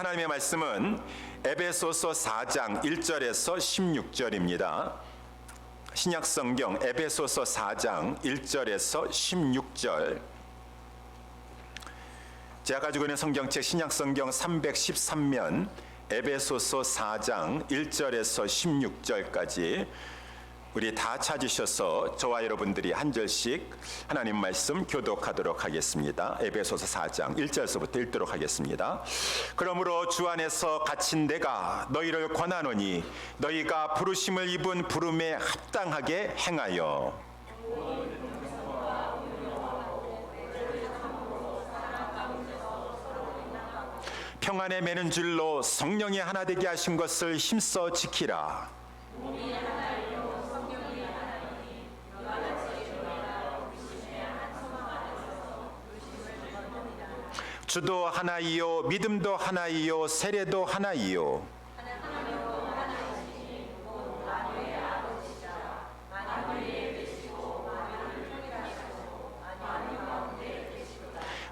하나님의 말씀은 에베소서 4장 1절에서 16절입니다. 신약성경 에베소서 4장 1절에서 16절. 제가 가지고 있는 성경책 신약성경 313면 에베소서 4장 1절에서 16절까지 우리 다 찾으셔서 저와 여러분들이 한 절씩 하나님 말씀 교독하도록 하겠습니다. 에베소서 4장 1절서부터 읽도록 하겠습니다. 그러므로 주 안에서 갇힌 내가 너희를 권하노니 너희가 부르심을 입은 부름에 합당하게 행하여 평안에 매는 줄로 성령이 하나 되게 하신 것을 힘써 지키라. 주도 하나이요 믿음도 하나이요 세례도 하나이요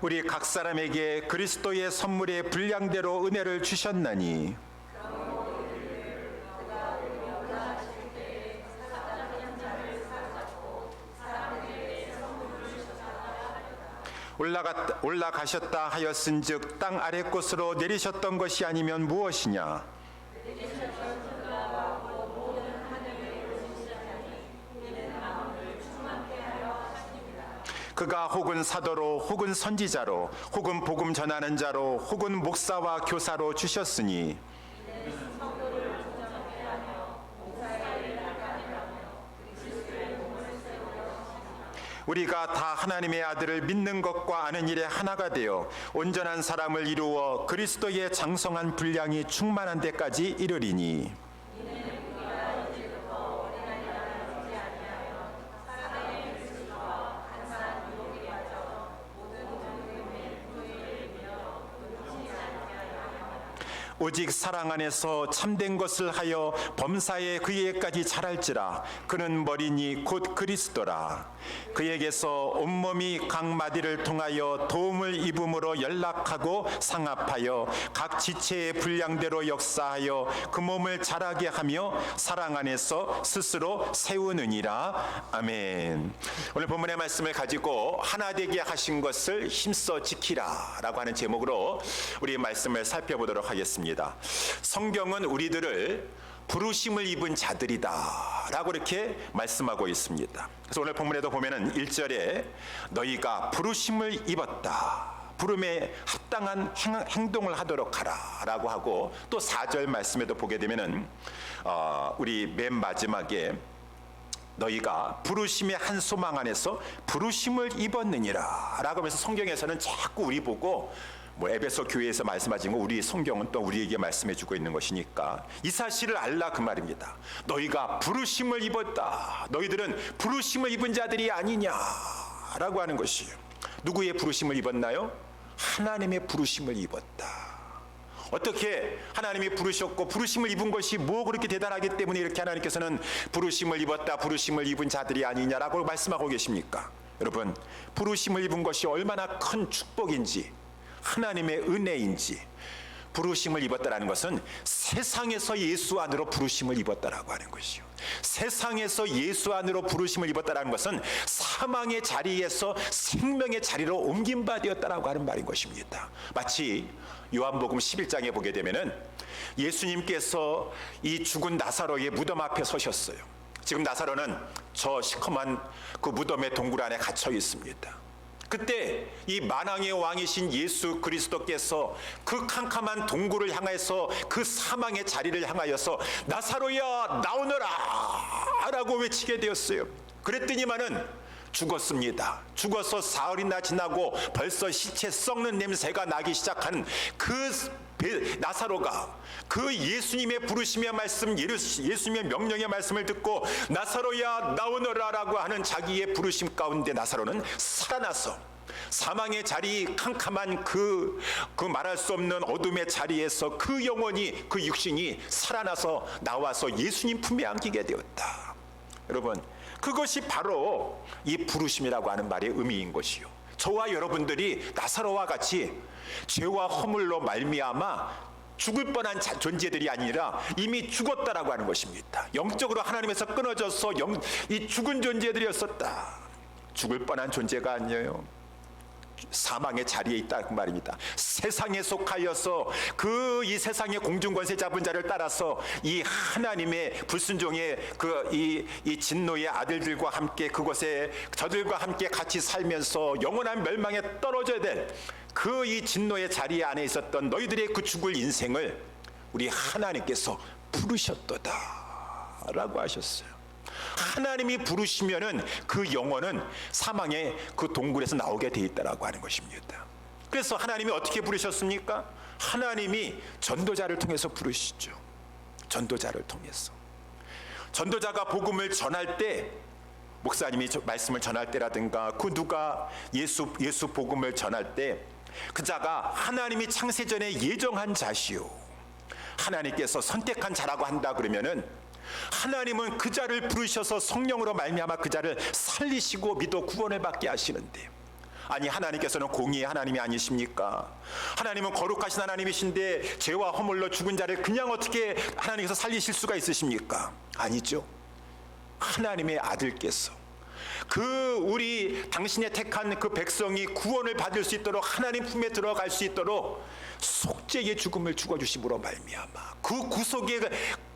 우리 각 사람에게 그리스도의 선물의 분량대로 은혜를 주셨나니 올라가셨다 하였은즉 땅 아래 곳으로 내리셨던 것이 아니면 무엇이냐? 그가 혹은 사도로 혹은 선지자로 혹은 복음 전하는 자로 혹은 목사와 교사로 주셨으니 우리가 다 하나님의 아들을 믿는 것과 아는 일에 하나가 되어 온전한 사람을 이루어 그리스도의 장성한 분량이 충만한 데까지 이르리니 오직 사랑 안에서 참된 것을 하여 범사에 그에게까지 자랄지라. 그는 머리니 곧 그리스도라. 그에게서 온몸이 각 마디를 통하여 도움을 입음으로 연락하고 상합하여 각 지체의 분량대로 역사하여 그 몸을 자라게 하며 사랑 안에서 스스로 세우느니라. 아멘. 오늘 본문의 말씀을 가지고 하나 되게 하신 것을 힘써 지키라 라고 하는 제목으로 우리 말씀을 살펴보도록 하겠습니다. 성경은 우리들을 부르심을 입은 자들이다 라고 이렇게 말씀하고 있습니다. 그래서 오늘 본문에도 보면은 1절에 너희가 부르심을 입었다, 부름에 합당한 행동을 하도록 하라 라고 하고, 또 4절 말씀에도 보게 되면은 우리 맨 마지막에 너희가 부르심의 한 소망 안에서 부르심을 입었느니라 라고 하면서 성경에서는 자꾸 우리 보고 에베소 교회에서 말씀하신 거 우리 성경은 또 우리에게 말씀해 주고 있는 것이니까 이 사실을 알라 그 말입니다. 너희가 부르심을 입었다. 너희들은 부르심을 입은 자들이 아니냐라고 하는 것이에요. 누구의 부르심을 입었나요? 하나님의 부르심을 입었다. 어떻게 하나님이 부르셨고 부르심을 입은 것이 뭐 그렇게 대단하기 때문에 이렇게 하나님께서는 부르심을 입었다, 부르심을 입은 자들이 아니냐라고 말씀하고 계십니까? 여러분, 부르심을 입은 것이 얼마나 큰 축복인지, 하나님의 은혜인지, 부르심을 입었다라는 것은 세상에서 예수 안으로 부르심을 입었다라고 하는 것이요. 세상에서 예수 안으로 부르심을 입었다라는 것은 사망의 자리에서 생명의 자리로 옮긴 바 되었다라고 하는 말인 것입니다. 마치 요한복음 11장에 보게 되면은 예수님께서 이 죽은 나사로의 무덤 앞에 서셨어요. 지금 나사로는 저 시커먼 그 무덤의 동굴 안에 갇혀 있습니다. 그때 이 만왕의 왕이신 예수 그리스도께서 그 캄캄한 동굴을 향해서 그 사망의 자리를 향하여서 나사로야 나오너라 라고 외치게 되었어요. 그랬더니만은 죽었습니다. 죽어서 사흘이나 지나고 벌써 시체 썩는 냄새가 나기 시작한 그 나사로가 그 예수님의 부르심의 말씀, 예수님의 명령의 말씀을 듣고 나사로야 나오너라 라고 하는 자기의 부르심 가운데 나사로는 살아나서 사망의 자리, 캄캄한 그 말할 수 없는 어둠의 자리에서 그 영혼이, 그 육신이 살아나서 나와서 예수님 품에 안기게 되었다. 여러분, 그것이 바로 이 부르심이라고 하는 말의 의미인 것이요. 저와 여러분들이 나사로와 같이 죄와 허물로 말미암아 죽을 뻔한 존재들이 아니라 이미 죽었다라고 하는 것입니다. 영적으로 하나님에서 끊어져서 이 죽은 존재들이었었다. 죽을 뻔한 존재가 아니에요. 사망의 자리에 있다 그 말입니다. 세상에 속하여서 이 세상의 공중권세 잡은 자를 따라서 이 하나님의 불순종의 이 진노의 아들들과 함께 그곳에 저들과 함께 같이 살면서 영원한 멸망에 떨어져야 될 이 진노의 자리 안에 있었던 너희들의 그 죽을 인생을 우리 하나님께서 부르셨도다 라고 하셨어요. 하나님이 부르시면은 그 영혼은 사망의 그 동굴에서 나오게 돼 있다라고 하는 것입니다. 그래서 하나님이 어떻게 부르셨습니까? 하나님이 전도자를 통해서 부르시죠. 전도자를 통해서. 전도자가 복음을 전할 때, 목사님이 말씀을 전할 때라든가 그 누가 예수 복음을 전할 때 그 자가 하나님이 창세전에 예정한 자시요 하나님께서 선택한 자라고 한다 그러면은 하나님은 그 자를 부르셔서 성령으로 말미암아 그 자를 살리시고 믿어 구원을 받게 하시는데, 아니 하나님께서는 공의의 하나님이 아니십니까? 하나님은 거룩하신 하나님이신데 죄와 허물로 죽은 자를 그냥 어떻게 하나님께서 살리실 수가 있으십니까? 아니죠. 하나님의 아들께서 당신의 택한 그 백성이 구원을 받을 수 있도록 하나님 품에 들어갈 수 있도록 속죄의 죽음을 죽어주심으로 말미암아 그 구속의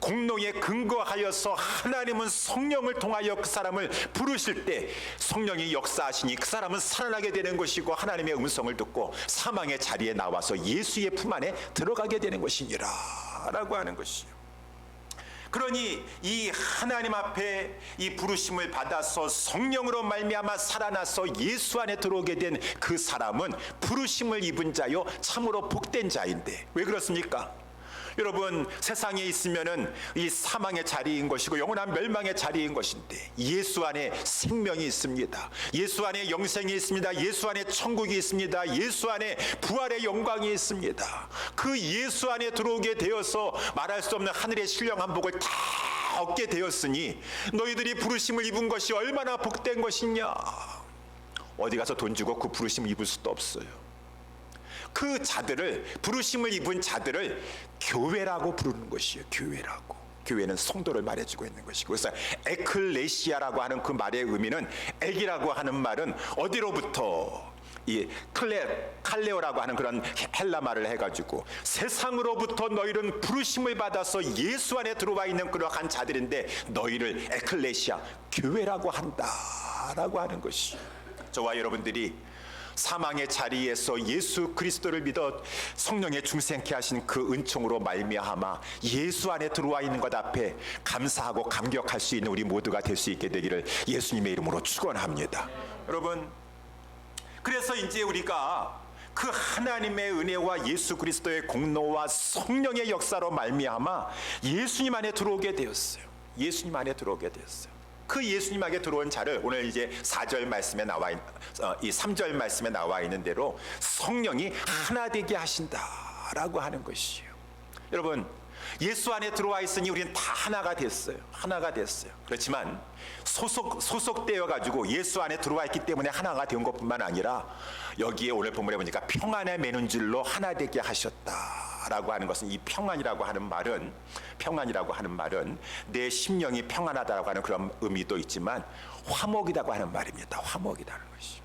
공로에 근거하여서 하나님은 성령을 통하여 그 사람을 부르실 때 성령이 역사하시니 그 사람은 살아나게 되는 것이고 하나님의 음성을 듣고 사망의 자리에 나와서 예수의 품 안에 들어가게 되는 것이니라 라고 하는 것이요. 그러니 이 하나님 앞에 이 부르심을 받아서 성령으로 말미암아 살아나서 예수 안에 들어오게 된 그 사람은 부르심을 입은 자요 참으로 복된 자인데, 왜 그렇습니까? 여러분, 세상에 있으면은 이 사망의 자리인 것이고 영원한 멸망의 자리인 것인데 예수 안에 생명이 있습니다. 예수 안에 영생이 있습니다. 예수 안에 천국이 있습니다. 예수 안에 부활의 영광이 있습니다. 그 예수 안에 들어오게 되어서 말할 수 없는 하늘의 신령한 복을 다 얻게 되었으니 너희들이 부르심을 입은 것이 얼마나 복된 것이냐. 어디 가서 돈 주고 그 부르심을 입을 수도 없어요. 그 자들을, 부르심을 입은 자들을 교회라고 부르는 것이에요. 교회라고. 교회는 성도를 말해주고 있는 것이고, 그래서 에클레시아라고 하는 그 말의 의미는, 액이라고 하는 말은 어디로부터, 이 칼레오라고 하는 그런 헬라 말을 해가지고 세상으로부터 너희는 부르심을 받아서 예수 안에 들어와 있는 그러한 자들인데 너희를 에클레시아, 교회라고 한다라고 하는 것이, 저와 여러분들이 사망의 자리에서 예수 그리스도를 믿어 성령의 중생케 하신 그 은총으로 말미암아 예수 안에 들어와 있는 것 앞에 감사하고 감격할 수 있는 우리 모두가 될 수 있게 되기를 예수님의 이름으로 축원합니다. 여러분, 그래서 이제 우리가 그 하나님의 은혜와 예수 그리스도의 공로와 성령의 역사로 말미암아 예수님 안에 들어오게 되었어요. 예수님 안에 들어오게 되었어요. 그 예수님 안에 들어온 자를 오늘 이제 4절 말씀에 나와 이 3절 말씀에 나와 있는 대로 성령이 하나 되게 하신다라고 하는 것이에요. 여러분, 예수 안에 들어와 있으니 우리는 다 하나가 됐어요. 하나가 됐어요. 그렇지만 소속되어 가지고 예수 안에 들어와 있기 때문에 하나가 된 것뿐만 아니라 여기에 오늘 본문에 보니까 평안에 매는 줄로 하나 되게 하셨다라고 하는 것은, 이 평안이라고 하는 말은 내 심령이 평안하다라고 하는 그런 의미도 있지만 화목이라고 하는 말입니다. 화목이라는 것이,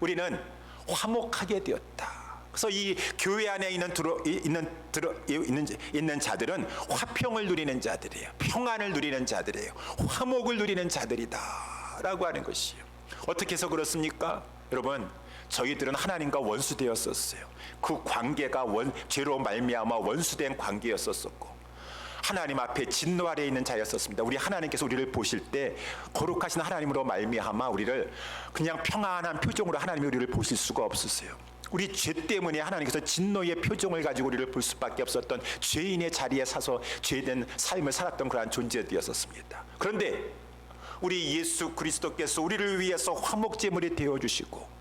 우리는 화목하게 되었다. 그래서 이 교회 안에 있는 자들은 화평을 누리는 자들이에요. 평안을 누리는 자들이에요. 화목을 누리는 자들이다라고 하는 것이에요. 어떻게 해서 그렇습니까? 여러분, 저희들은 하나님과 원수되었었어요. 그 관계가 죄로 말미암아 원수된 관계였었고 하나님 앞에 진노 아래에 있는 자였었습니다. 우리 하나님께서 우리를 보실 때 거룩하신 하나님으로 말미암아 우리를 그냥 평안한 표정으로 하나님이 우리를 보실 수가 없으세요. 우리 죄 때문에 하나님께서 진노의 표정을 가지고 우리를 볼 수밖에 없었던 죄인의 자리에 서서 죄된 삶을 살았던 그러한 존재였었습니다. 그런데 우리 예수 그리스도께서 우리를 위해서 화목제물이 되어주시고,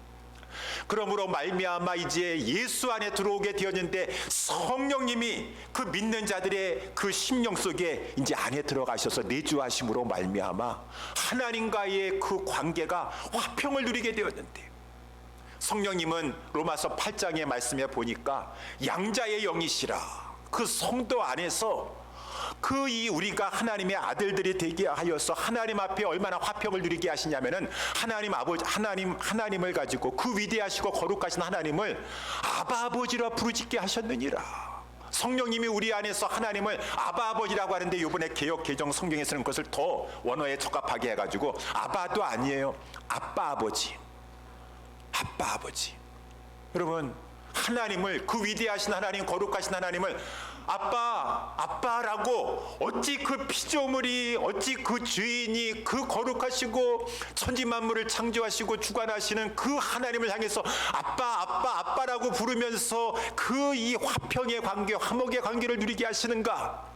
그러므로 말미암아 이제 예수 안에 들어오게 되었는데 성령님이 그 믿는 자들의 그 심령 속에 이제 안에 들어가셔서 내주하심으로 말미암아 하나님과의 그 관계가 화평을 누리게 되었는데, 성령님은 로마서 8장의 말씀에 보니까 양자의 영이시라, 그 성도 안에서 우리가 하나님의 아들들이 되게 하여서 하나님 앞에 얼마나 화평을 누리게 하시냐면은 하나님을 가지고 그 위대하시고 거룩하신 하나님을 아바 아버지라 부르짖게 하셨느니라. 성령님이 우리 안에서 하나님을 아바 아버지라고 하는데 이번에 개역 개정 성경에서는 그것을 더 원어에 적합하게 해가지고 아바도 아니에요. 아빠 아버지. 아빠 아버지. 여러분, 하나님을, 그 위대하신 하나님, 거룩하신 하나님을 아빠라고, 어찌 그 피조물이, 어찌 그 주인이, 그 거룩하시고 천지만물을 창조하시고 주관하시는 그 하나님을 향해서 아빠라고 부르면서 그 이 화평의 관계, 화목의 관계를 누리게 하시는가?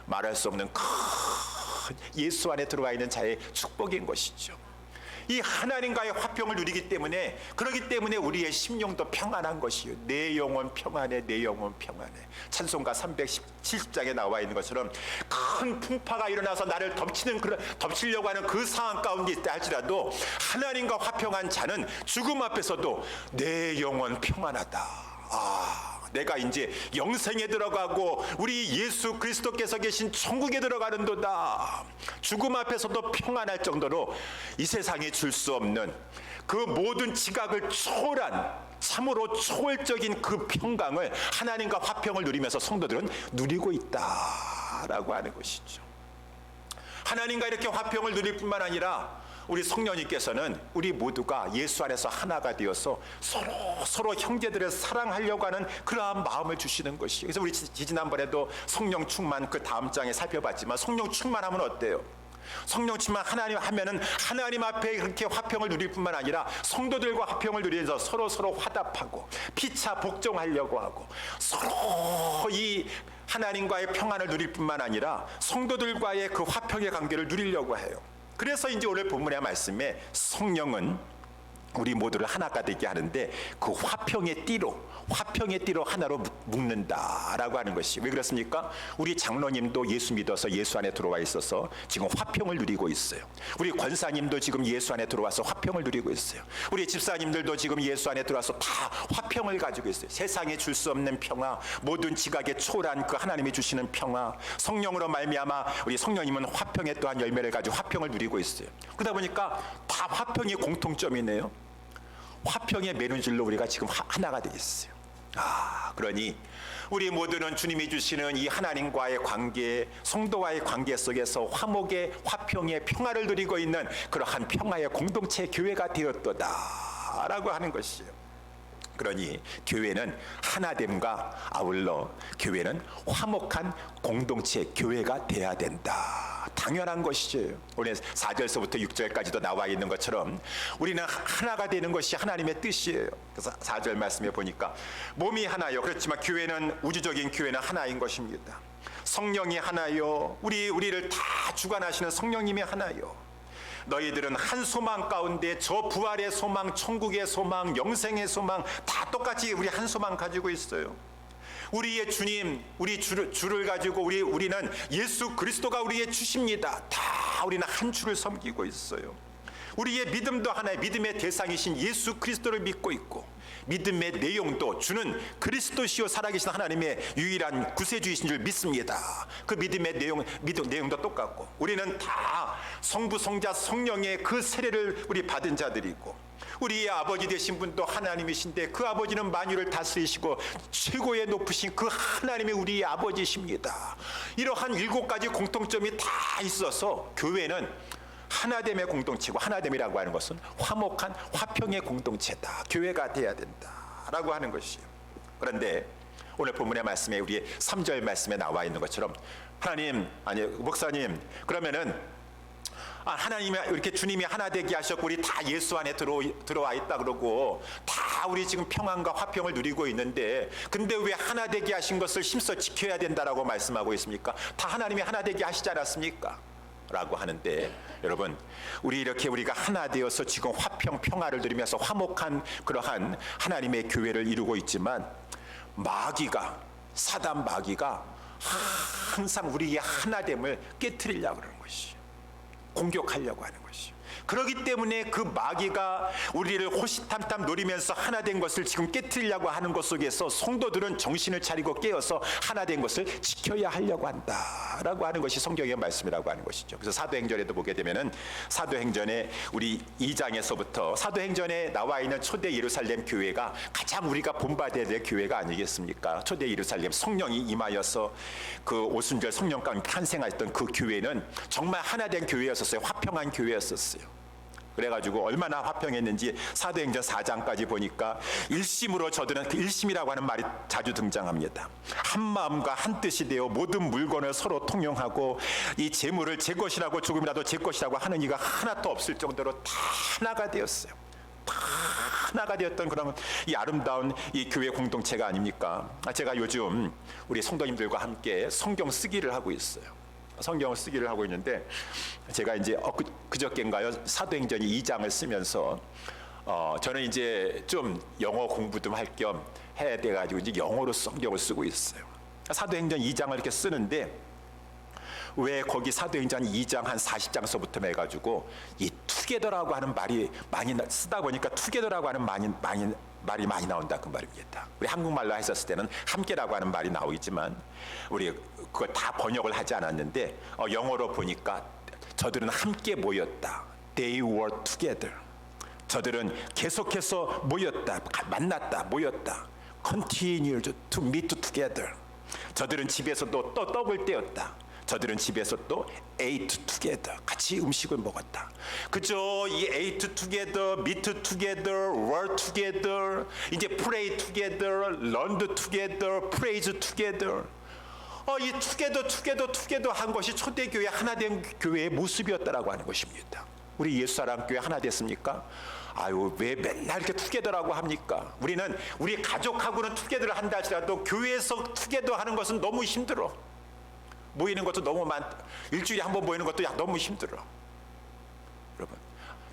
말할 수 없는 큰 예수 안에 들어와 있는 자의 축복인 것이죠. 이 하나님과의 화평을 누리기 때문에, 그렇기 때문에 우리의 심령도 평안한 것이요. 내 영혼 평안해, 내 영혼 평안해. 찬송가 370장에 나와 있는 것처럼 큰 풍파가 일어나서 나를 덮치려고 하는 그 상황 가운데 있다 할지라도 하나님과 화평한 자는 죽음 앞에서도 내 영혼 평안하다. 내가 이제 영생에 들어가고 우리 예수 그리스도께서 계신 천국에 들어가는도다. 죽음 앞에서도 평안할 정도로 이 세상에 줄 수 없는 그 모든 지각을 초월한, 참으로 초월적인 그 평강을, 하나님과 화평을 누리면서 성도들은 누리고 있다라고 하는 것이죠. 하나님과 이렇게 화평을 누릴 뿐만 아니라 우리 성령님께서는 우리 모두가 예수 안에서 하나가 되어서 서로 형제들을 사랑하려고 하는 그러한 마음을 주시는 것이에요. 그래서 우리 지난번에도 성령 충만 그 다음 장에 살펴봤지만, 성령 충만하면 어때요? 성령 충만 하나님 하면은 하나님 앞에 그렇게 화평을 누릴 뿐만 아니라 성도들과 화평을 누리면서 서로 화답하고 피차 복종하려고 하고 서로 이 하나님과의 평안을 누릴 뿐만 아니라 성도들과의 그 화평의 관계를 누리려고 해요. 그래서 이제 오늘 본문의 말씀에 성령은 우리 모두를 하나가 되게 하는데 그 화평의 띠로 하나로 묶는다라고 하는 것이. 왜 그렇습니까? 우리 장로님도 예수 믿어서 예수 안에 들어와 있어서 지금 화평을 누리고 있어요. 우리 권사님도 지금 예수 안에 들어와서 화평을 누리고 있어요. 우리 집사님들도 지금 예수 안에 들어와서 다 화평을 가지고 있어요. 세상에 줄 수 없는 평화, 모든 지각에 초월한 그 하나님이 주시는 평화, 성령으로 말미암아 우리 성령님은 화평의 또한 열매를 가지고 화평을 누리고 있어요. 그러다 보니까 다 화평의 공통점이네요. 화평의 매는줄로 우리가 지금 하나가 되겠어요. 그러니 우리 모두는 주님이 주시는 이 하나님과의 관계, 성도와의 관계 속에서 화목의, 화평의 평화를 누리고 있는 그러한 평화의 공동체 교회가 되었도다라고 하는 것이에요. 그러니 교회는 하나됨과 아울러 교회는 화목한 공동체 교회가 돼야 된다. 당연한 것이죠. 오늘 4절서부터 6절까지도 나와 있는 것처럼 우리는 하나가 되는 것이 하나님의 뜻이에요. 그래서 4절 말씀에 보니까 몸이 하나요. 그렇지만 교회는, 우주적인 교회는 하나인 것입니다. 성령이 하나요. 우리를 다 주관하시는 성령님이 하나요. 너희들은 한 소망 가운데 저 부활의 소망, 천국의 소망, 영생의 소망 다 똑같이 우리 한 소망 가지고 있어요. 우리의 주님, 우리 주를 가지고 우리는 예수 그리스도가 우리의 주십니다. 다 우리는 한 주를 섬기고 있어요. 우리의 믿음도 하나의 믿음의 대상이신 예수 그리스도를 믿고 있고, 믿음의 내용도 주는 그리스도시요 살아계신 하나님의 유일한 구세주이신 줄 믿습니다. 그 믿음의 내용도 똑같고, 우리는 다 성부, 성자, 성령의 그 세례를 우리 받은 자들이고, 우리의 아버지 되신 분도 하나님이신데 그 아버지는 만유를 다스리시고 최고의 높으신 그 하나님이 우리의 아버지십니다. 이러한 7가지 공통점이 다 있어서 교회는 하나됨의 공동체고, 하나됨이라고 하는 것은 화목한 화평의 공동체다. 교회가 돼야 된다라고 하는 것이에요. 그런데 오늘 본문의 말씀에, 우리의 3절 말씀에 나와 있는 것처럼 목사님, 그러면은 하나님이 이렇게 주님이 하나 되게 하셨고 우리 다 예수 안에 들어와 있다 그러고 다 우리 지금 평안과 화평을 누리고 있는데, 근데 왜 하나 되게 하신 것을 힘써 지켜야 된다라고 말씀하고 있습니까? 다 하나님이 하나 되게 하시지 않았습니까? 라고 하는데, 여러분, 우리가 하나 되어서 지금 화평, 평화를 누리면서 화목한 그러한 하나님의 교회를 이루고 있지만, 사단 마귀가 항상 우리의 하나됨을 깨트리려고 그러는 것이, 공격하려고 하는 것이. 그렇기 때문에 그 마귀가 우리를 호시탐탐 노리면서 하나된 것을 지금 깨뜨리려고 하는 것 속에서 성도들은 정신을 차리고 깨어서 하나된 것을 지켜야 하려고 한다라고 하는 것이 성경의 말씀이라고 하는 것이죠. 그래서 사도행전에도 보게 되면은 사도행전에 우리 2장에서부터 사도행전에 나와 있는 초대 예루살렘 교회가 가장 우리가 본받아야 될 교회가 아니겠습니까? 초대 예루살렘 성령이 임하여서 그 오순절 성령 가운데 탄생했던 그 교회는 정말 하나된 교회였었어요. 화평한 교회였었어요. 그래가지고 얼마나 화평했는지 사도행전 4장까지 보니까 일심으로 저들은 그 일심이라고 하는 말이 자주 등장합니다. 한 마음과 한 뜻이 되어 모든 물건을 서로 통용하고 이 재물을 제 것이라고 조금이라도 제 것이라고 하는 이가 하나도 없을 정도로 다 하나가 되었어요. 다 하나가 되었던 그런 이 아름다운 이 교회 공동체가 아닙니까? 제가 요즘 우리 성도님들과 함께 성경 쓰기를 하고 있어요. 성경을 쓰기를 하고 있는데 제가 이제 그저께인가요 사도행전 2장을 쓰면서 저는 이제 좀 영어 공부 좀 할 겸 해야 돼가지고 이제 영어로 성경을 쓰고 있어요. 사도행전 2장을 이렇게 쓰는데 왜 거기 사도행전 2장 한 40장서부터 해가지고 이 투게더라고 하는 말이 많이 쓰다 보니까 투게더라고 하는 말이 많이 나온다 그 말입니다. 우리 한국말로 했었을 때는 함께라고 하는 말이 나오겠지만 우리 그걸 다 번역을 하지 않았는데 영어로 보니까 저들은 함께 모였다. They were together. 저들은 계속해서 모였다, 만났다, 모였다. Continued to meet together. 저들은 집에서도 또 떡을 떼었다. 저들은 집에서 또 ate together, 같이 음식을 먹었다. 그저 이 ate together, meet together, were together, 이제 pray together, learned together, praise together. 이 together 한 것이 초대교회 하나된 교회의 모습이었다라고 하는 것입니다. 우리 예수사랑교회 하나 됐습니까? 아유, 왜 맨날 이렇게 투게더라고 합니까? 우리는 우리 가족하고는 투게더를 한다 할지라도 교회에서 투게더 하는 것은 너무 힘들어. 모이는 것도 너무 많다. 일주일에 한 번 모이는 것도 너무 힘들어. 여러분,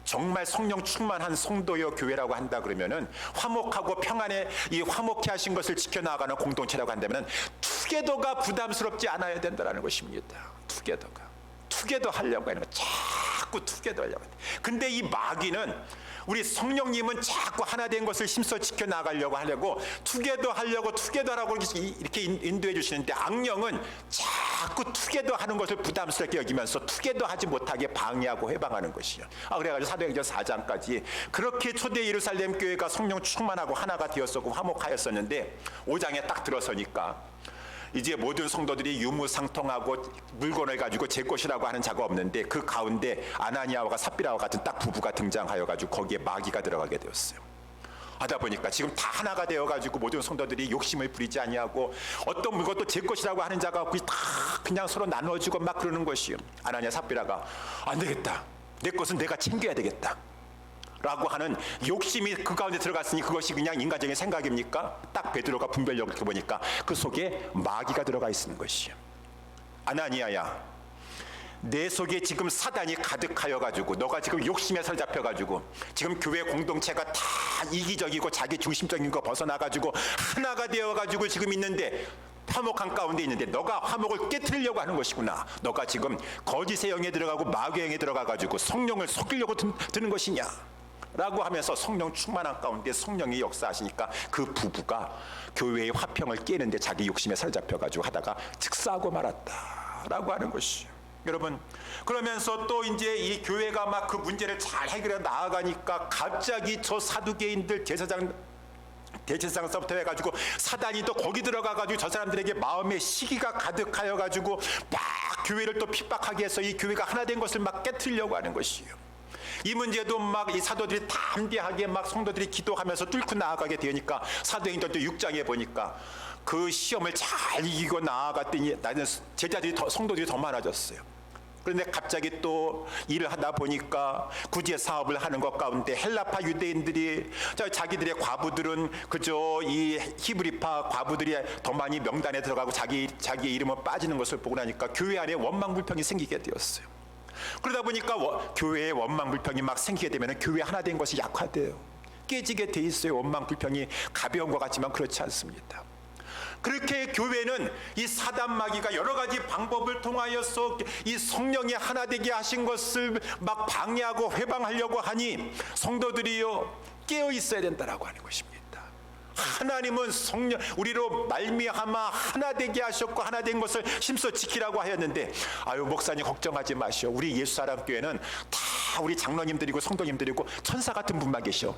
정말 성령 충만한 성도여 교회라고 한다 그러면은 화목하고 평안에 이 화목해 하신 것을 지켜나가는 공동체라고 한다면은 투게더가 부담스럽지 않아야 된다는 것입니다. 투게더 하려고 하는 거 자꾸 투게더 하려고 하는데, 근데 이 마귀는 우리 성령님은 자꾸 하나 된 것을 힘써 지켜나가려고 하려고 투게더라고 이렇게 인도해 주시는데, 악령은 자꾸 투게더 하는 것을 부담스럽게 여기면서 투게더 하지 못하게 방해하고 해방하는 것이요. 그래가지고 사도행전 4장까지 그렇게 초대 예루살렘 교회가 성령 충만하고 하나가 되었었고 화목하였었는데, 5장에 딱 들어서니까 이제 모든 성도들이 유무상통하고 물건을 가지고 제 것이라고 하는 자가 없는데, 그 가운데 아나니아와 삽비라와 같은 딱 부부가 등장하여 가지고 거기에 마귀가 들어가게 되었어요. 하다 보니까 지금 다 하나가 되어 가지고 모든 성도들이 욕심을 부리지 아니하고 어떤 물건도 제 것이라고 하는 자가 다 그냥 서로 나눠주고 막 그러는 것이요. 아나니아 삽비라가 안 되겠다, 내 것은 내가 챙겨야 되겠다 라고 하는 욕심이 그 가운데 들어갔으니 그것이 그냥 인간적인 생각입니까? 딱 베드로가 분별력을 보니까 그 속에 마귀가 들어가 있는 것이요. 아나니아야, 내 속에 지금 사단이 가득하여 가지고 너가 지금 욕심에 사로잡혀 가지고 지금 교회 공동체가 다 이기적이고 자기 중심적인 거 벗어나 가지고 하나가 되어 가지고 지금 있는데, 화목한 가운데 있는데 너가 화목을 깨트리려고 하는 것이구나. 너가 지금 거짓의 영에 들어가고 마귀의 영에 들어가 가지고 성령을 속이려고 드는 것이냐 라고 하면서 성령 충만한 가운데 성령이 역사하시니까 그 부부가 교회의 화평을 깨는데 자기 욕심에 사로잡혀가지고 하다가 즉사하고 말았다 라고 하는 것이죠. 여러분, 그러면서 또 이제 이 교회가 막 그 문제를 잘 해결해 나아가니까 갑자기 저 사두개인들 대제사장서부터 해가지고 사단이 또 거기 들어가가지고 저 사람들에게 마음의 시기가 가득하여 가지고 막 교회를 또 핍박하게 해서 이 교회가 하나 된 것을 막 깨트리려고 하는 것이에요. 이 문제도 막 이 사도들이 담대하게 막 성도들이 기도하면서 뚫고 나아가게 되니까 사도행전 6장에 보니까 그 시험을 잘 이기고 나아갔더니 나는 제자들이 성도들이 더 많아졌어요. 그런데 갑자기 또 일을 하다 보니까 구제 사업을 하는 것 가운데 헬라파 유대인들이 자기들의 과부들은 그저 이 히브리파 과부들이 더 많이 명단에 들어가고 자기의 이름은 빠지는 것을 보고 나니까 교회 안에 원망불평이 생기게 되었어요. 그러다 보니까 교회에 원망불평이 막 생기게 되면 교회 하나 된 것이 약화돼요. 깨지게 돼 있어요. 원망불평이 가벼운 것 같지만 그렇지 않습니다. 그렇게 교회는 이 사단 마귀가 여러 가지 방법을 통하여서 이 성령이 하나 되게 하신 것을 막 방해하고 회방하려고 하니 성도들이요 깨어 있어야 된다라고 하는 것입니다. 하나님은 성령 우리로 말미암아 하나 되게 하셨고 하나 된 것을 힘써 지키라고 하였는데, 아유 목사님 걱정하지 마시오. 우리 예수사랑교회는 다 우리 장로님들이고 성도님들이고 천사 같은 분만 계셔.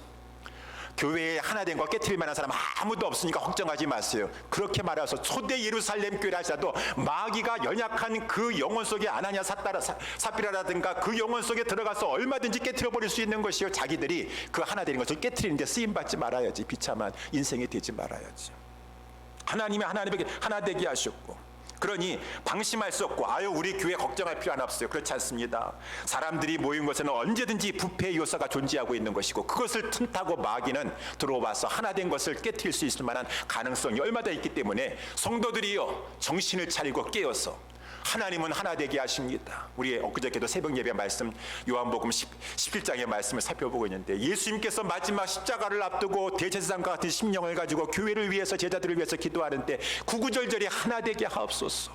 교회에 하나 된 거 깨트릴 만한 사람 아무도 없으니까 걱정하지 마세요. 그렇게 말해서 초대 예루살렘 교회라 하더라도 마귀가 연약한 그 영혼 속에 아나니아 사피라라든가 그 영혼 속에 들어가서 얼마든지 깨트려 버릴 수 있는 것이요, 자기들이 그 하나 되는 것을 깨트리는데 쓰임받지 말아야지. 비참한 인생이 되지 말아야지. 하나님이 하나님에게 하나 되게 하셨고, 그러니 방심할 수 없고 아유 우리 교회 걱정할 필요 없어요. 그렇지 않습니다. 사람들이 모인 곳에는 언제든지 부패의 요소가 존재하고 있는 것이고, 그것을 틈타고 마귀는 들어와서 하나 된 것을 깨트릴 수 있을 만한 가능성이 얼마나 있기 때문에 성도들이요 정신을 차리고 깨어서 하나님은 하나 되게 하십니다. 우리 엊그저께도 새벽 예배 말씀 요한복음 17장의 말씀을 살펴보고 있는데, 예수님께서 마지막 십자가를 앞두고 대제사장과 같은 심령을 가지고 교회를 위해서 제자들을 위해서 기도하는데 구구절절히 하나 되게 하옵소서.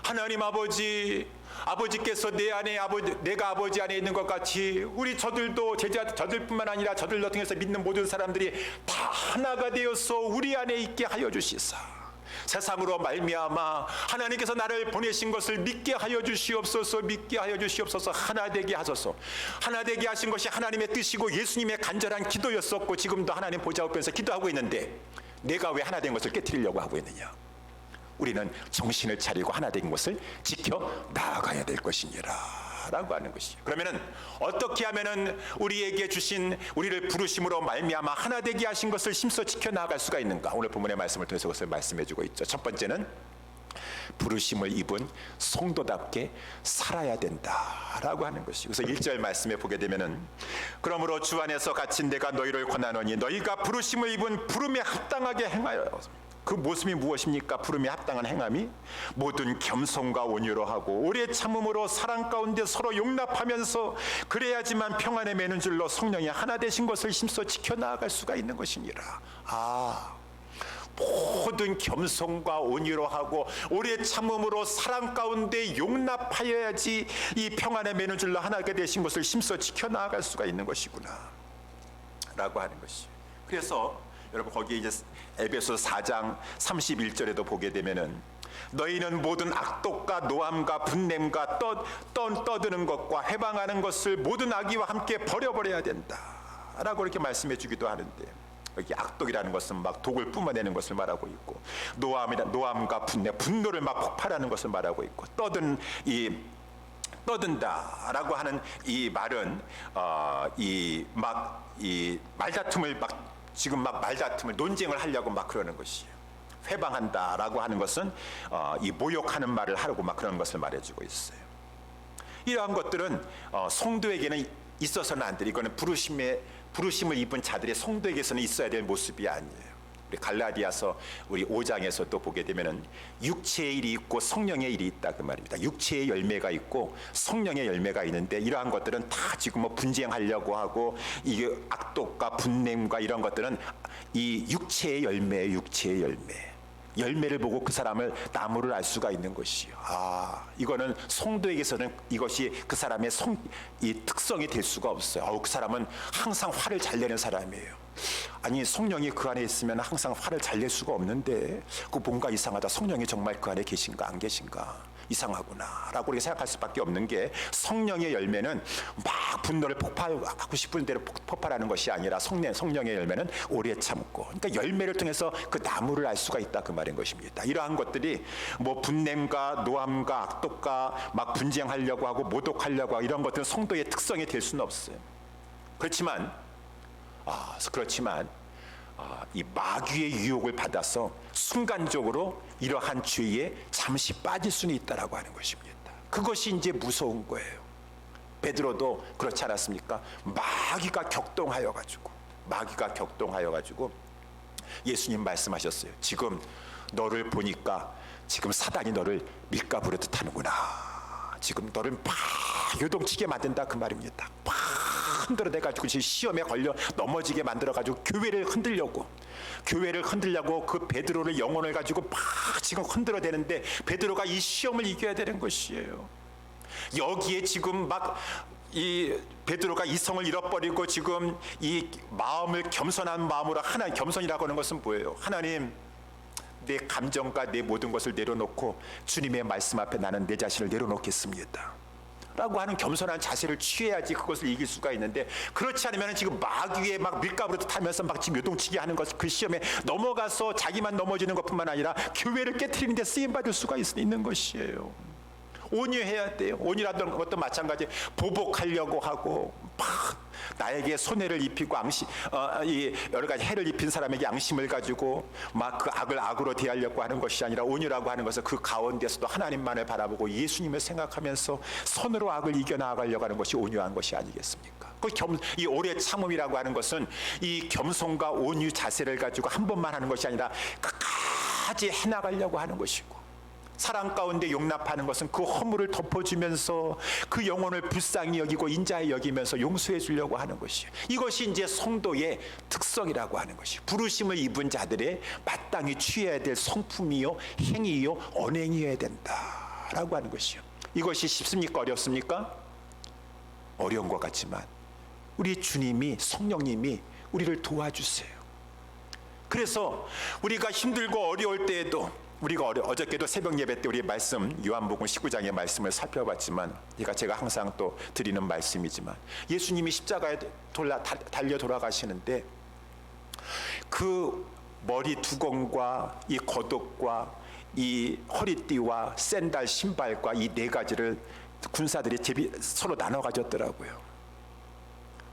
하나님 아버지께서 내 안에 내가 아버지 안에 있는 것 같이 우리 저들도 저들뿐만 아니라 저들로 통해서 믿는 모든 사람들이 다 하나가 되어서 우리 안에 있게 하여 주시사. 세상으로 말미암아 하나님께서 나를 보내신 것을 믿게 하여 주시옵소서. 믿게 하여 주시옵소서. 하나 되게 하소서. 하나 되게 하신 것이 하나님의 뜻이고 예수님의 간절한 기도였었고, 지금도 하나님 보좌 앞에서 기도하고 있는데 내가 왜 하나 된 것을 깨트리려고 하고 있느냐. 우리는 정신을 차리고 하나 된 것을 지켜 나아가야 될 것이니라 라고 하는 것이죠. 그러면은 어떻게 하면은 우리에게 주신 우리를 부르심으로 말미암아 하나 되게 하신 것을 힘써 지켜 나아갈 수가 있는가? 오늘 본문의 말씀을 통해서 그것을 말씀해 주고 있죠. 첫 번째는 부르심을 입은 성도답게 살아야 된다라고 하는 것이. 그래서 1절 말씀에 보게 되면은 그러므로 주 안에서 갇힌 내가 너희를 권하노니 너희가 부르심을 입은 부름에 합당하게 행하여. 그 모습이 무엇입니까? 부름에 합당한 행함이 모든 겸손과 온유로 하고 오래 참음으로 사랑 가운데 서로 용납하면서 그래야지만 평안에 매는 줄로 성령이 하나 되신 것을 힘써 지켜나갈 수가 있는 것이니라. 모든 겸손과 온유로 하고 오래 참음으로 사랑 가운데 용납하여야지 이 평안에 매는 줄로 하나가 되신 것을 힘써 지켜나갈 수가 있는 것이구나 라고 하는 것이. 그래서 여러분 거기에 이제 에베소 4장 31절에도 보게 되면은 너희는 모든 악독과 노함과 분냄과 떠드는 것과 해방하는 것을 모든 악의와 함께 버려버려야 된다라고 이렇게 말씀해 주기도 하는데, 여기 악독이라는 것은 막 독을 뿜어내는 것을 말하고 있고, 노함과 분노를 막 폭발하는 것을 말하고 있고, 떠든다라고 하는 이 말은 이 말다툼을 논쟁을 하려고 막 그러는 것이에요. 회방한다라고 하는 것은 이 모욕하는 말을 하려고 막 그런 것을 말해주고 있어요. 이러한 것들은 성도에게는 있어서는 안 돼. 이거는 부르심을 입은 자들의 성도에게서는 있어야 될 모습이 아니에요. 우리 갈라디아서 우리 5장에서도 보게 되면은 육체의 일이 있고 성령의 일이 있다 그 말입니다. 육체의 열매가 있고 성령의 열매가 있는데, 이러한 것들은 다 지금 뭐 분쟁하려고 하고 이게 악독과 분냄과 이런 것들은 이 육체의 열매예요. 육체의 열매를 보고 그 사람을 나무를 알 수가 있는 것이요. 이거는 성도에게서는 이것이 그 사람의 이 특성이 될 수가 없어요. 그 사람은 항상 화를 잘 내는 사람이에요. 아니 성령이 그 안에 있으면 항상 화를 잘 낼 수가 없는데, 그 뭔가 이상하다. 성령이 정말 그 안에 계신가 안 계신가 이상하구나 라고 우리가 생각할 수밖에 없는 게, 성령의 열매는 막 분노를 폭발하고 싶은 대로 폭발하는 것이 아니라 성령의 열매는 오래 참고, 그러니까 열매를 통해서 그 나무를 알 수가 있다 그 말인 것입니다. 이러한 것들이 뭐 분냄과 노함과 악독과 막 분쟁하려고 하고 모독하려고 하고 이런 것들은 성도의 특성이 될 수는 없어요. 그렇지만 이 마귀의 유혹을 받아서 순간적으로 이러한 죄에 잠시 빠질 수는 있다라고 하는 것입니다. 그것이 이제 무서운 거예요. 베드로도 그렇지 않았습니까? 마귀가 격동하여 가지고 예수님 말씀하셨어요. 지금 너를 보니까 지금 사단이 너를 밀가 부르듯 하는구나. 지금 너를 막 요동치게 만든다 그 말입니다. 막 흔들어대가지고 지금 시험에 걸려 넘어지게 만들어가지고 교회를 흔들려고 그 베드로를 영혼을 가지고 막 지금 흔들어대는데 베드로가 이 시험을 이겨야 되는 것이에요. 여기에 지금 막 이 베드로가 이성을 잃어버리고 지금 이 마음을 겸손한 마음으로 하나님, 겸손이라고 하는 것은 뭐예요? 하나님, 내 감정과 내 모든 것을 내려놓고 주님의 말씀 앞에 나는 내 자신을 내려놓겠습니다 라고 하는 겸손한 자세를 취해야지 그것을 이길 수가 있는데, 그렇지 않으면 지금 마귀에 막 밀가부로 타면서 막 지금 요동치게 하는 것, 그 시험에 넘어가서 자기만 넘어지는 것뿐만 아니라 교회를 깨트리는 데 쓰임받을 수가 있는 것이에요. 온유해야 돼요. 온유라는 것도 마찬가지. 보복하려고 하고 막 나에게 손해를 입히고 이 여러 가지 해를 입힌 사람에게 양심을 가지고 막 그 악을 악으로 대하려고 하는 것이 아니라, 온유라고 하는 것은 그 가운데서도 하나님만을 바라보고 예수님을 생각하면서 선으로 악을 이겨나가려고 하는 것이 온유한 것이 아니겠습니까? 이 오래 참음이라고 하는 것은 이 겸손과 온유 자세를 가지고 한 번만 하는 것이 아니라 끝까지 해나가려고 하는 것이고, 사랑 가운데 용납하는 것은 그 허물을 덮어주면서 그 영혼을 불쌍히 여기고 인자히 여기면서 용서해 주려고 하는 것이에요. 이것이 이제 성도의 특성이라고 하는 것이에요. 부르심을 입은 자들의 마땅히 취해야 될 성품이요, 행위요, 언행이어야 된다라고 하는 것이요. 이것이 쉽습니까? 어렵습니까? 어려운 것 같지만 우리 주님이, 성령님이 우리를 도와주세요. 그래서 우리가 힘들고 어려울 때에도, 우리가 어저께도 새벽 예배 때 우리 말씀 요한복음 19장의 말씀을 살펴봤지만, 제가 항상 또 드리는 말씀이지만, 예수님이 십자가에 달려 돌아가시는데 그 머리 두건과 이 겉옷과 이 허리띠와 샌들 신발과 이 네 가지를 군사들이 서로 나눠 가졌더라고요.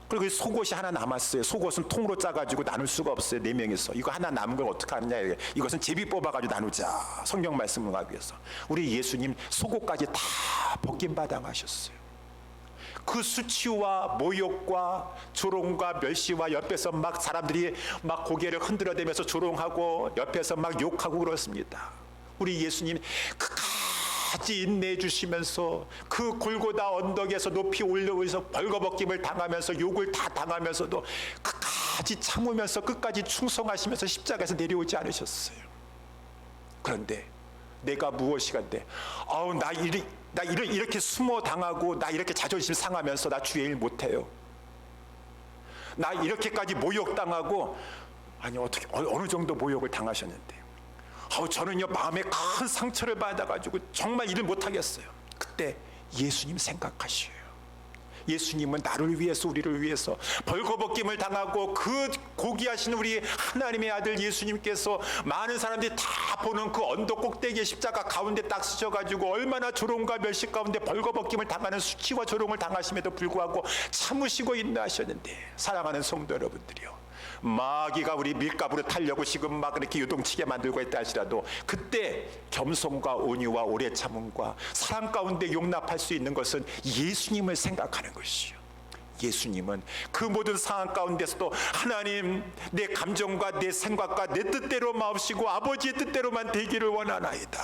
그리고 속옷이 하나 남았어요. 속옷은 통으로 짜가지고 나눌 수가 없어요. 4명이서. 이거 하나 남은 걸 어떻게 하느냐. 이것은 제비 뽑아가지고 나누자. 성경 말씀을 하기 위해서. 우리 예수님 속옷까지 다 벗김바당하셨어요. 그 수치와 모욕과 조롱과 멸시와 옆에서 막 사람들이 막 고개를 흔들어대면서 조롱하고 옆에서 막 욕하고 그렇습니다. 우리 예수님 끝까지 인내해 주시면서 그 골고다 언덕에서 높이 올라오면서 벌거벗김을 당하면서 욕을 다 당하면서도 끝까지 참으면서 끝까지 충성하시면서 십자가에서 내려오지 않으셨어요. 그런데 내가 무엇이간데, 나 이렇게 숨어 당하고 나 이렇게 자존심 상하면서 나 주의 일 못해요. 나 이렇게까지 모욕당하고, 아니 어떻게 어느 정도 모욕을 당하셨는데, 저는요 마음에 큰 상처를 받아가지고 정말 일을 못하겠어요. 그때 예수님 생각하시어요. 예수님은 나를 위해서, 우리를 위해서 벌거벗김을 당하고 그 고귀하신 우리 하나님의 아들 예수님께서 많은 사람들이 다 보는 그 언덕 꼭대기에 십자가 가운데 딱 서셔가지고 얼마나 조롱과 멸시 가운데 벌거벗김을 당하는 수치와 조롱을 당하심에도 불구하고 참으시고 인내하셨는데, 사랑하는 성도 여러분들이요, 마귀가 우리 밀가부를 타려고 지금 막 그렇게 요동치게 만들고 있다 할지라도 그때 겸손과 온유와 오래 참음과 사랑 가운데 용납할 수 있는 것은 예수님을 생각하는 것이요. 예수님은 그 모든 상황 가운데서도 하나님, 내 감정과 내 생각과 내 뜻대로 마옵시고 아버지의 뜻대로만 되기를 원하나이다.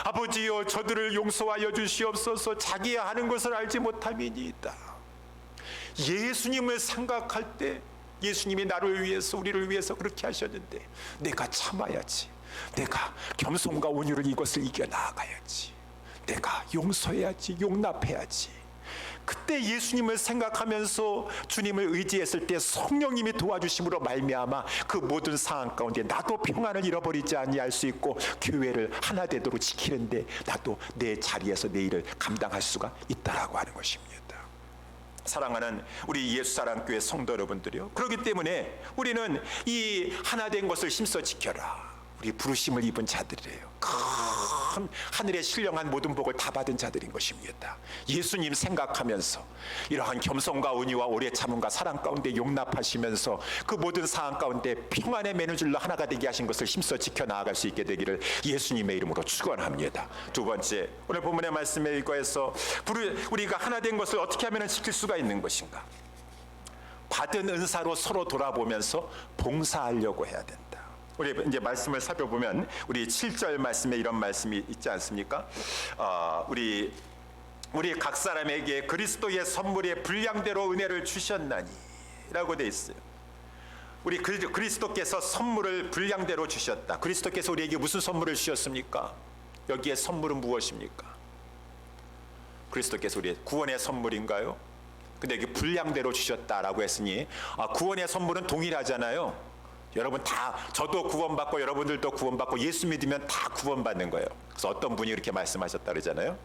아버지여, 저들을 용서하여 주시옵소서. 자기야 하는 것을 알지 못함이니이다. 예수님을 생각할 때 예수님이 나를 위해서, 우리를 위해서 그렇게 하셨는데, 내가 참아야지. 내가 겸손과 온유를 이것을 이겨나가야지. 내가 용서해야지. 용납해야지. 그때 예수님을 생각하면서 주님을 의지했을 때 성령님이 도와주심으로 말미암아 그 모든 상황 가운데 나도 평안을 잃어버리지 아니할 수 있고 교회를 하나 되도록 지키는데 나도 내 자리에서 내 일을 감당할 수가 있다라고 하는 것입니다. 사랑하는 우리 예수사랑교회 성도 여러분들이요, 그렇기 때문에 우리는 이 하나된 것을 힘써 지켜라. 우리 부르심을 입은 자들이에요. 큰 하늘의 신령한 모든 복을 다 받은 자들인 것입니다. 예수님 생각하면서 이러한 겸손과 온유와 오래 참음과 사랑 가운데 용납하시면서 그 모든 상황 가운데 평안의 매너줄로 하나가 되게 하신 것을 힘써 지켜나갈 수 있게 되기를 예수님의 이름으로 축원합니다. 두 번째, 오늘 본문의 말씀에 의거해서 우리가 하나된 것을 어떻게 하면 지킬 수가 있는 것인가? 받은 은사로 서로 돌아보면서 봉사하려고 해야 된다. 우리 이제 말씀을 살펴보면 우리 7절 말씀에 이런 말씀이 있지 않습니까? 우리 우리 각 사람에게 그리스도의 선물의 분량대로 은혜를 주셨나니 라고 돼 있어요. 우리 그리스도께서 선물을 분량대로 주셨다. 그리스도께서 우리에게 무슨 선물을 주셨습니까? 여기에 선물은 무엇입니까? 그리스도께서 우리의 구원의 선물인가요? 근데 여기 분량대로 주셨다라고 했으니 구원의 선물은 동일하잖아요. 여러분 다, 저도 구원받고 여러분들도 구원받고 예수 믿으면 다 구원받는 거예요. 그래서 어떤 분이 그렇게 말씀하셨다 그러잖아요.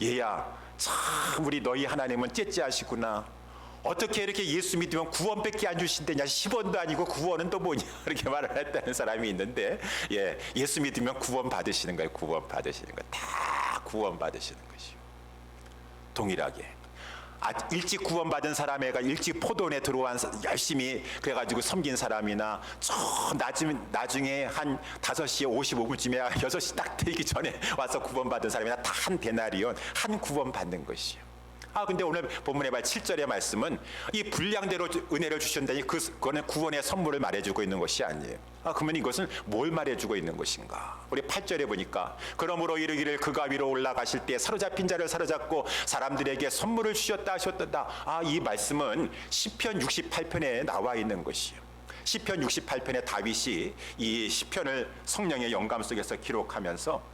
얘야, 참 우리 너희 하나님은 째째하시구나. 어떻게 이렇게 예수 믿으면 구원밖에 안 주신다냐. 10원도 아니고 구원은 또 뭐냐. 이렇게 말을 했다는 사람이 있는데, 예수 믿으면 구원 받으시는 거예요. 구원 받으시는 거예요. 다 구원 받으시는 것이요. 동일하게. 일찍 구원받은 사람애가 일찍 포도원에 들어온 열심히 그래가지고 섬긴 사람이나 나중에 한 5시 55분쯤에 6시 딱 되기 전에 와서 구원받은 사람이나 다 한 데나리온, 한 구원받는 것이요. 근데 오늘 본문에 봐 7절의 말씀은 이 분량대로 은혜를 주셨다니 그거는 구원의 선물을 말해주고 있는 것이 아니에요. 그러면 이것은 뭘 말해주고 있는 것인가? 우리 8절에 보니까 그러므로 이르기를 그가 위로 올라가실 때 사로잡힌 자를 사로잡고 사람들에게 선물을 주셨다 하셨다. 이 말씀은 시편 68편에 나와 있는 것이에요. 시편 68편에 다윗이 이 시편을 성령의 영감 속에서 기록하면서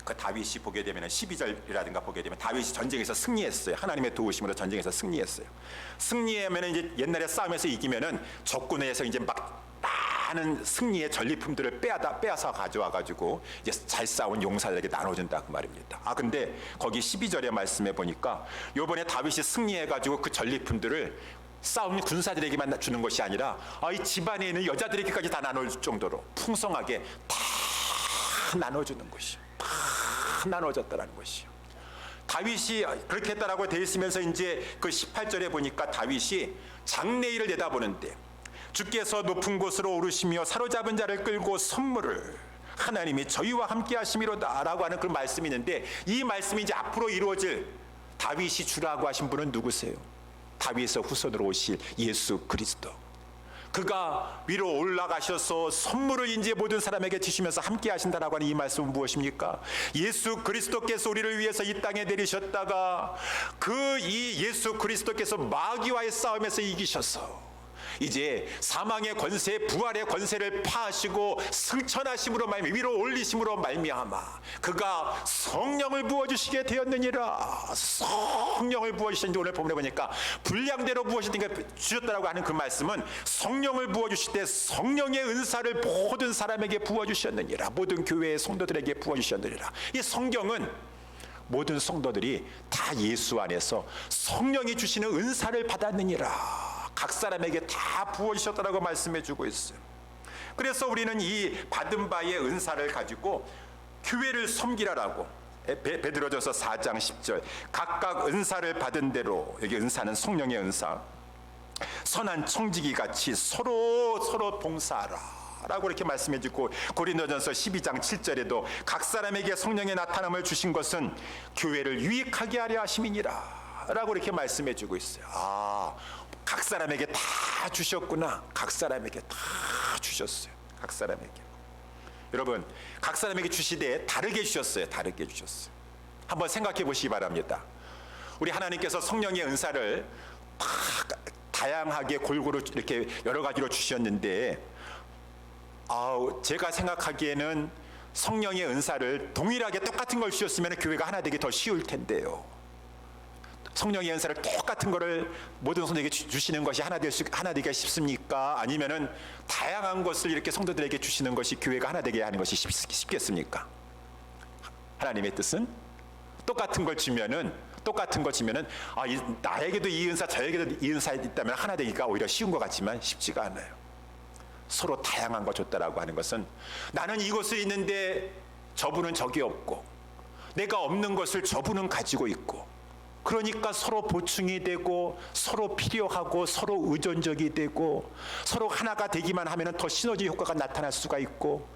그 다윗이 보게 되면 12절이라든가 보게 되면 다윗이 전쟁에서 승리했어요. 하나님의 도우심으로 전쟁에서 승리했어요. 승리하면 이제 옛날에 싸움에서 이기면은 적군에서 이제 막 많은 승리의 전리품들을 빼앗아 가져와 가지고 이제 잘 싸운 용사들에게 나눠준다 그 말입니다. 근데 거기 12절의 말씀에 보니까 요번에 다윗이 승리해 가지고 그 전리품들을 싸움 군사들에게만 주는 것이 아니라 이 집안에 있는 여자들에게까지 다 나눠줄 정도로 풍성하게 다 나눠주는 것이요. 다 나눠졌다는 것이요. 다윗이 그렇게 했다라고 되어 있으면서 이제 그 18절에 보니까 다윗이 장래일을 내다보는데 주께서 높은 곳으로 오르시며 사로잡은 자를 끌고 선물을 하나님이 저희와 함께 하심이로다 라고 하는 그런 말씀이 있는데, 이 말씀이 이제 앞으로 이루어질 다윗이 주라고 하신 분은 누구세요? 다윗의 후손으로 오실 예수 그리스도. 그가 위로 올라가셔서 선물을 이제 모든 사람에게 주시면서 함께 하신다라고 하는 이 말씀은 무엇입니까? 예수 그리스도께서 우리를 위해서 이 땅에 내리셨다가 이 예수 그리스도께서 마귀와의 싸움에서 이기셔서 이제 사망의 권세, 부활의 권세를 파하시고 승천하심으로 말미암아 위로 올리심으로 말미암아 그가 성령을 부어주시게 되었느니라. 성령을 부어주시는데 오늘 본문에 보니까 분량대로 주셨다라고 하는 그 말씀은 성령을 부어주실 때 성령의 은사를 모든 사람에게 부어주셨느니라. 모든 교회의 성도들에게 부어주셨느니라. 이 성경은 모든 성도들이 다 예수 안에서 성령이 주시는 은사를 받았느니라. 각 사람에게 다 부어주셨다라고 말씀해주고 있어요. 그래서 우리는 이 받은 바의 은사를 가지고 교회를 섬기라라고 베드로전서 4장 10절 각각 은사를 받은 대로, 여기 은사는 성령의 은사, 선한 청지기 같이 서로 봉사하라 라고 이렇게 말씀해주고, 고린도전서 12장 7절에도 각 사람에게 성령의 나타남을 주신 것은 교회를 유익하게 하려 하심이니라 라고 이렇게 말씀해주고 있어요. 각 사람에게 다 주셨구나. 각 사람에게 다 주셨어요. 각 사람에게. 여러분, 각 사람에게 주시되 다르게 주셨어요. 다르게 주셨어요. 한번 생각해 보시기 바랍니다. 우리 하나님께서 성령의 은사를 다양하게 골고루 이렇게 여러 가지로 주셨는데, 제가 생각하기에는 성령의 은사를 동일하게 똑같은 걸 주셨으면 교회가 하나 되기 더 쉬울 텐데요. 성령의 은사를 똑같은 거를 모든 성도에게 주시는 것이 하나 되기가 쉽습니까? 아니면은 다양한 것을 이렇게 성도들에게 주시는 것이 교회가 하나 되게 하는 것이 쉽겠습니까? 하나님의 뜻은 똑같은 걸 주면은 나에게도 이 은사 저에게도 이 은사 있다면 하나 되기가 오히려 쉬운 것 같지만 쉽지가 않아요. 서로 다양한 거 줬다라고 하는 것은 나는 이것이 있는데 저분은 저기 없고, 내가 없는 것을 저분은 가지고 있고, 그러니까 서로 보충이 되고 서로 필요하고 서로 의존적이 되고 서로 하나가 되기만 하면 더 시너지 효과가 나타날 수가 있고,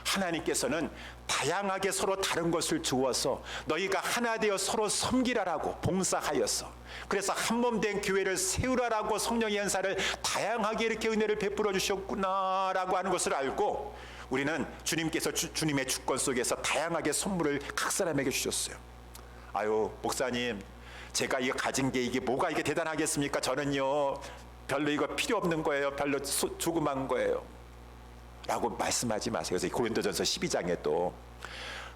하나님께서는 다양하게 서로 다른 것을 주어서 너희가 하나 되어 서로 섬기라라고 봉사하여서, 그래서 한 몸 된 교회를 세우라라고 성령의 은사를 다양하게 이렇게 은혜를 베풀어 주셨구나라고 하는 것을 알고, 우리는 주님께서 주님의 주권 속에서 다양하게 선물을 각 사람에게 주셨어요. 아유 목사님, 제가 이거 가진 게 이게 뭐가 이게 대단하겠습니까? 저는요 별로 이거 필요 없는 거예요. 별로 조그만 거예요 라고 말씀하지 마세요. 그래서 고린도전서 12장에도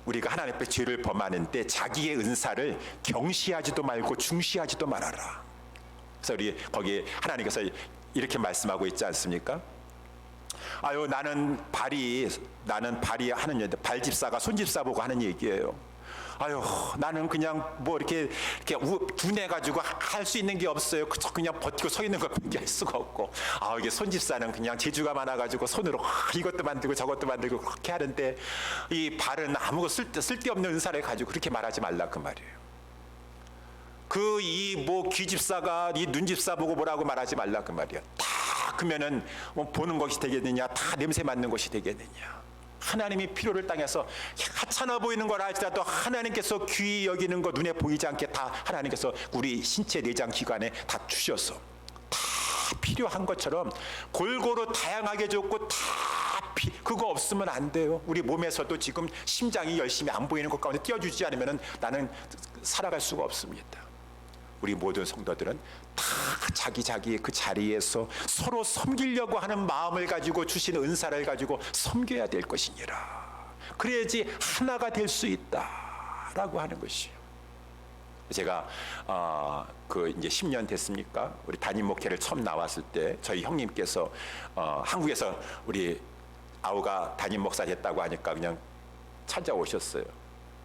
우리가 하나님 앞에 죄를 범하는데 자기의 은사를 경시하지도 말고 중시하지도 말아라. 그래서 우리 거기에 하나님께서 이렇게 말씀하고 있지 않습니까? 아유 나는 발이 하는 얘기, 발집사가 손집사 보고 하는 얘기예요. 아유 나는 그냥 뭐 이렇게 둔해 가지고 할 수 있는 게 없어요. 그냥 버티고 서 있는 것밖에 할 수가 없고, 이게 손집사는 그냥 재주가 많아 가지고 손으로 이것도 만들고 저것도 만들고 그렇게 하는데, 이 발은 아무것도 쓸데없는 은사를 가지고 그렇게 말하지 말라 그 말이에요. 그 이 뭐 귀집사가 이 눈집사 보고 뭐라고 말하지 말라 그 말이에요. 다 그러면은 뭐 보는 것이 되겠느냐, 다 냄새 맡는 것이 되겠느냐. 하나님이 필요를 땅에서 하찮아 보이는 걸 알지라도 하나님께서 귀히 여기는 거, 눈에 보이지 않게 다 하나님께서 우리 신체 내장 기관에 다 주셔서 다 필요한 것처럼 골고루 다양하게 줬고, 다 그거 없으면 안 돼요. 우리 몸에서도 지금 심장이 열심히 안 보이는 것 가운데 띄워주지 않으면 나는 살아갈 수가 없습니다. 우리 모든 성도들은 다 자기의 그 자리에서 서로 섬기려고 하는 마음을 가지고 주신 은사를 가지고 섬겨야 될 것이니라. 그래야지 하나가 될 수 있다라고 하는 것이에요. 제가 그 이제 10년 됐습니까? 우리 담임 목회를 처음 나왔을 때 저희 형님께서 한국에서 우리 아우가 담임 목사 됐다고 하니까 그냥 찾아오셨어요.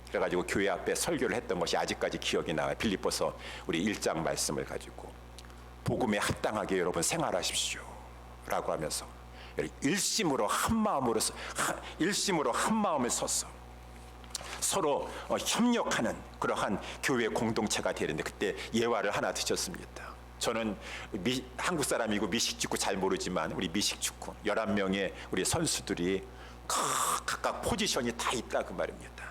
그래가지고 교회 앞에 설교를 했던 것이 아직까지 기억이 나요. 빌립보서 우리 1장 말씀을 가지고 복음에 합당하게 여러분 생활하십시오 라고 하면서 일심으로 한 마음을 서서 서로 협력하는 그러한 교회 공동체가 되는데, 그때 예화를 하나 드렸습니다. 저는 한국 사람이고 미식축구 잘 모르지만 우리 미식축구 11명의 우리 선수들이 각각 포지션이 다 있다 그 말입니다.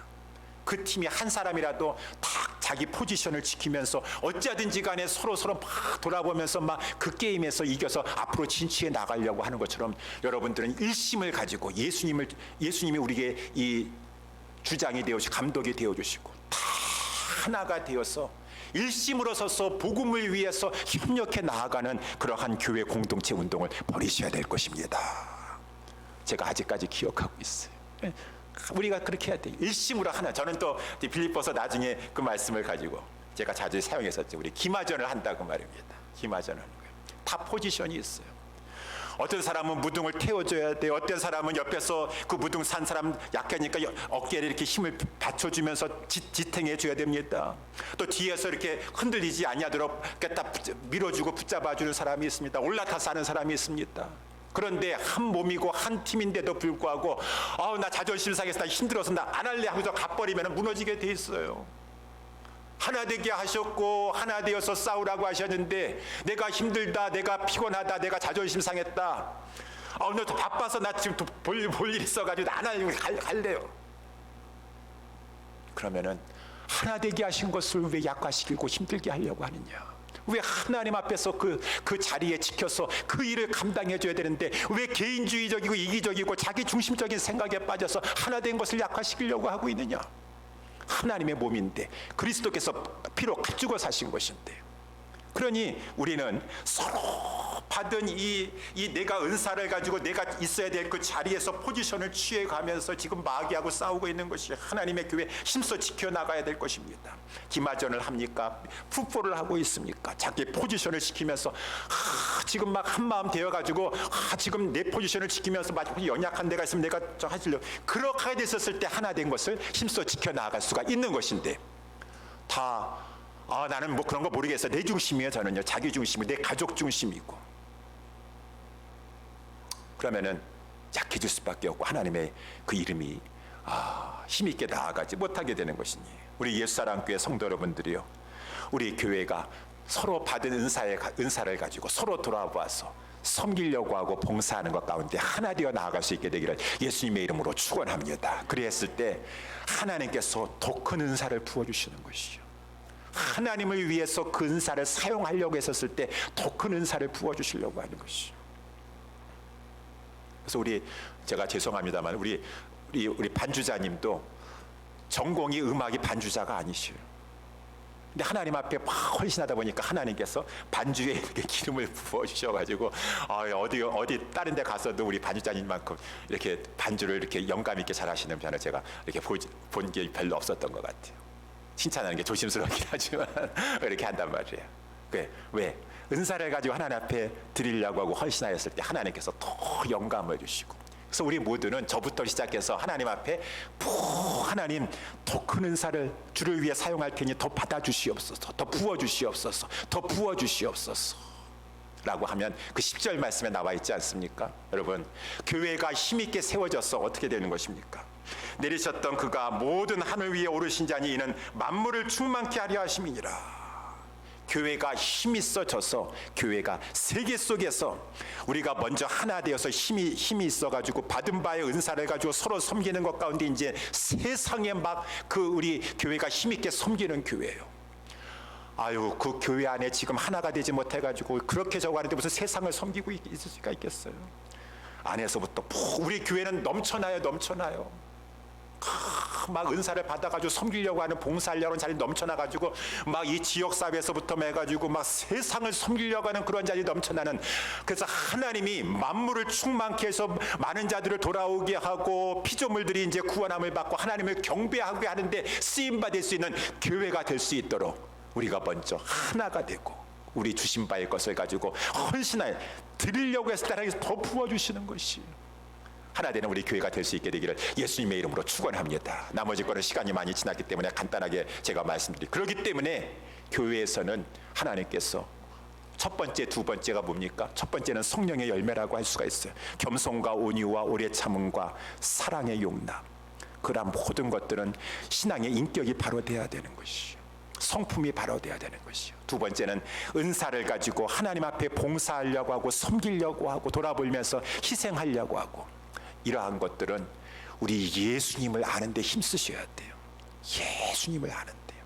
그 팀이 한 사람이라도 다 자기 포지션을 지키면서 어찌하든지 간에 서로 막 돌아보면서 막 그 게임에서 이겨서 앞으로 진취해 나가려고 하는 것처럼, 여러분들은 일심을 가지고 예수님이 우리에게 이 주장이 되어주시고 감독이 되어주시고 다 하나가 되어서 일심으로 서서 복음을 위해서 협력해 나아가는 그러한 교회 공동체 운동을 벌이셔야 될 것입니다. 제가 아직까지 기억하고 있어요. 우리가 그렇게 해야 돼요. 일심으로 하나. 저는 또 빌립보서 나중에 그 말씀을 가지고 제가 자주 사용했었죠. 우리 기마전을 한다고 말입니다. 기마전 하는 거예요. 다 포지션이 있어요. 어떤 사람은 무등을 태워줘야 돼요. 어떤 사람은 옆에서 그 무등 산 사람 약하니까 어깨에 이렇게 힘을 받쳐주면서 지탱해줘야 됩니다. 또 뒤에서 이렇게 흔들리지 아니하도록 딱 밀어주고 붙잡아주는 사람이 있습니다. 올라타서 하는 사람이 있습니다. 그런데 한 몸이고 한 팀인데도 불구하고 나 자존심 상해서 나 힘들어서 나 안 할래 하고서 가버리면 무너지게 돼 있어요. 하나 되게 하셨고 하나 되어서 싸우라고 하셨는데, 내가 힘들다, 내가 피곤하다, 내가 자존심 상했다, 오늘 바빠서 나 지금 볼 일 있어가지고 안 하려고 갈래요. 그러면은 하나 되게 하신 것을 왜 약화시키고 힘들게 하려고 하느냐? 왜 하나님 앞에서 그 자리에 지켜서 그 일을 감당해 줘야 되는데 왜 개인주의적이고 이기적이고 자기 중심적인 생각에 빠져서 하나 된 것을 약화시키려고 하고 있느냐? 하나님의 몸인데, 그리스도께서 피로 가지고 사신 것인데. 그러니 우리는 서로 받은 이 내가 은사를 가지고 내가 있어야 될 그 자리에서 포지션을 취해가면서 지금 마귀하고 싸우고 있는 것이 하나님의 교회 힘써 지켜나가야 될 것입니다. 기마전을 합니까? 풋볼을 하고 있습니까? 자기 포지션을 지키면서 지금 막 한마음 되어가지고 지금 내 포지션을 지키면서 마치 연약한 데가 있으면 내가 저 하시려고 그렇게 됐었을 때 하나 된 것을 힘써 지켜나갈 수가 있는 것인데, 다 나는 뭐 그런 거 모르겠어. 내 중심이에요. 저는요. 자기 중심이고 내 가족 중심이고. 그러면은 약해질 수밖에 없고 하나님의 그 이름이 힘있게 나아가지 못하게 되는 것이니, 우리 옛사랑교회 성도 여러분들이요, 우리 교회가 서로 받은 은사를 가지고 서로 돌아보아서 섬기려고 하고 봉사하는 것 가운데 하나 되어 나아갈 수 있게 되기를 예수님의 이름으로 축원합니다. 그랬을 때 하나님께서 더 큰 은사를 부어주시는 것이요, 하나님을 위해서 그 은사를 사용하려고 했었을 때 더 큰 은사를 부어주시려고 하는 것이요. 그래서 제가 죄송합니다만 우리 반주자님도 전공이 음악이 반주자가 아니시요. 근데 하나님 앞에 막 헌신하다 보니까 하나님께서 반주에 이렇게 기름을 부어 주셔가지고 어디 다른 데 가서도 우리 반주자님만큼 이렇게 반주를 이렇게 영감 있게 잘하시는 편을 제가 이렇게 본 게 별로 없었던 것 같아요. 칭찬하는 게 조심스럽긴 하지만 이렇게 한단 말이에요. 왜? 은사를 가지고 하나님 앞에 드리려고 하고 헌신하였을 때 하나님께서 더 영감을 주시고, 그래서 우리 모두는 저부터 시작해서 하나님 앞에 하나님 더 큰 은사를 주를 위해 사용할 테니 더 받아주시옵소서, 더 부어주시옵소서, 더 부어주시옵소서 라고 하면 그 10절 말씀에 나와 있지 않습니까? 여러분, 교회가 힘있게 세워져서 어떻게 되는 것입니까? 내리셨던 그가 모든 하늘 위에 오르신 자니 이는 만물을 충만케 하려 하심이니라. 교회가 힘이 있어져서, 교회가 세계 속에서 우리가 먼저 하나 되어서 힘이 있어가지고 받은 바의 은사를 가지고 서로 섬기는 것 가운데 이제 세상에 막 우리 교회가 힘있게 섬기는 교회예요. 그 교회 안에 지금 하나가 되지 못해가지고 그렇게 저거 하는데 무슨 세상을 섬기고 있을 수가 있겠어요? 안에서부터 우리 교회는 넘쳐나요. 막 은사를 받아가지고 섬기려고 하는, 봉사하려고 하는 자리 넘쳐나가지고 막 이 지역사회에서부터 해가지고 막 세상을 섬기려고 하는 그런 자리 넘쳐나는, 그래서 하나님이 만물을 충만케 해서 많은 자들을 돌아오게 하고 피조물들이 이제 구원함을 받고 하나님을 경배하게 하는데 쓰임받을 수 있는 교회가 될 수 있도록 우리가 먼저 하나가 되고 우리 주신 바의 것을 가지고 헌신하여 드리려고 했을 때 하나님께서 더 부어주시는 것이 하나 되는 우리 교회가 될 수 있게 되기를 예수님의 이름으로 축원합니다. 나머지 거는 시간이 많이 지났기 때문에 간단하게 제가 말씀드릴게요. 그렇기 때문에 교회에서는 하나님께서 첫 번째, 두 번째가 뭡니까? 첫 번째는 성령의 열매라고 할 수가 있어요. 겸손과 온유와 오래 참음과 사랑의 용납. 그런 모든 것들은 신앙의 인격이 바로 돼야 되는 것이요, 성품이 바로 돼야 되는 것이요. 두 번째는 은사를 가지고 하나님 앞에 봉사하려고 하고 섬기려고 하고 돌아보면서 희생하려고 하고, 이러한 것들은 우리 예수님을 아는 데 힘쓰셔야 돼요. 예수님을 아는 데요.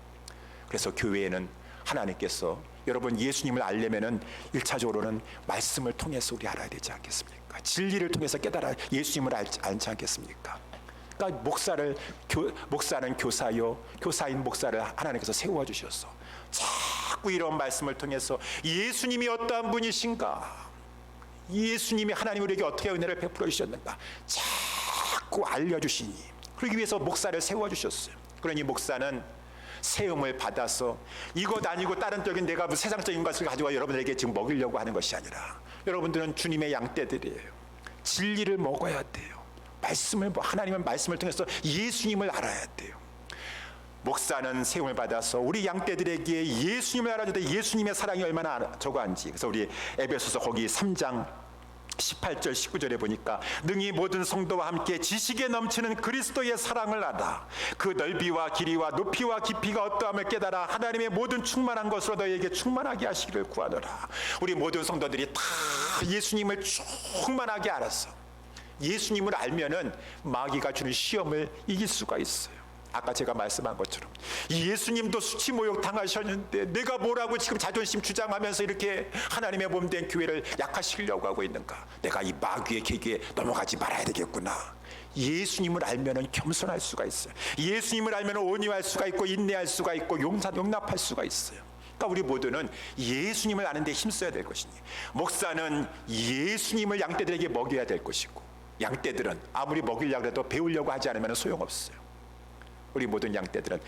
그래서 교회에는 하나님께서, 여러분 예수님을 알려면은 1차적으로는 말씀을 통해서 우리 알아야 되지 않겠습니까? 진리를 통해서 깨달아 예수님을 알지 않겠습니까? 그러니까 목사는 교사요, 교사인 목사를 하나님께서 세워주셔서 자꾸 이런 말씀을 통해서 예수님이 어떠한 분이신가, 예수님이 하나님 우리에게 어떻게 은혜를 베풀어 주셨는가 자꾸 알려주시니, 그러기 위해서 목사를 세워주셨어요. 그러니 목사는 세움을 받아서 이것 아니고 다른 쪽인 내가 세상적인 것을 가지고 여러분에게 지금 먹이려고 하는 것이 아니라, 여러분들은 주님의 양떼들이에요. 진리를 먹어야 돼요. 하나님의 말씀을 통해서 예수님을 알아야 돼요. 목사는 세움을 받아서 우리 양떼들에게 예수님을 알아주되 예수님의 사랑이 얼마나 저거한지. 그래서 우리 에베소서 거기 3장 18절 19절에 보니까 능히 모든 성도와 함께 지식에 넘치는 그리스도의 사랑을 알아 그 넓이와 길이와 높이와 깊이가 어떠함을 깨달아 하나님의 모든 충만한 것으로 너희에게 충만하게 하시기를 구하노라. 우리 모든 성도들이 다 예수님을 충만하게 알아서 예수님을 알면은 마귀가 주는 시험을 이길 수가 있어요. 아까 제가 말씀한 것처럼 예수님도 수치 모욕 당하셨는데 내가 뭐라고 지금 자존심 주장하면서 이렇게 하나님의 몸 된 교회를 약화시키려고 하고 있는가? 내가 이 마귀의 계기에 넘어가지 말아야 되겠구나. 예수님을 알면은 겸손할 수가 있어요. 예수님을 알면은 온유할 수가 있고 인내할 수가 있고 용납할 수가 있어요. 그러니까 우리 모두는 예수님을 아는 데 힘써야 될 것이니, 목사는 예수님을 양떼들에게 먹여야 될 것이고, 양떼들은 아무리 먹이려고 해도 배우려고 하지 않으면 소용없어요. 우리 모든 양떼들은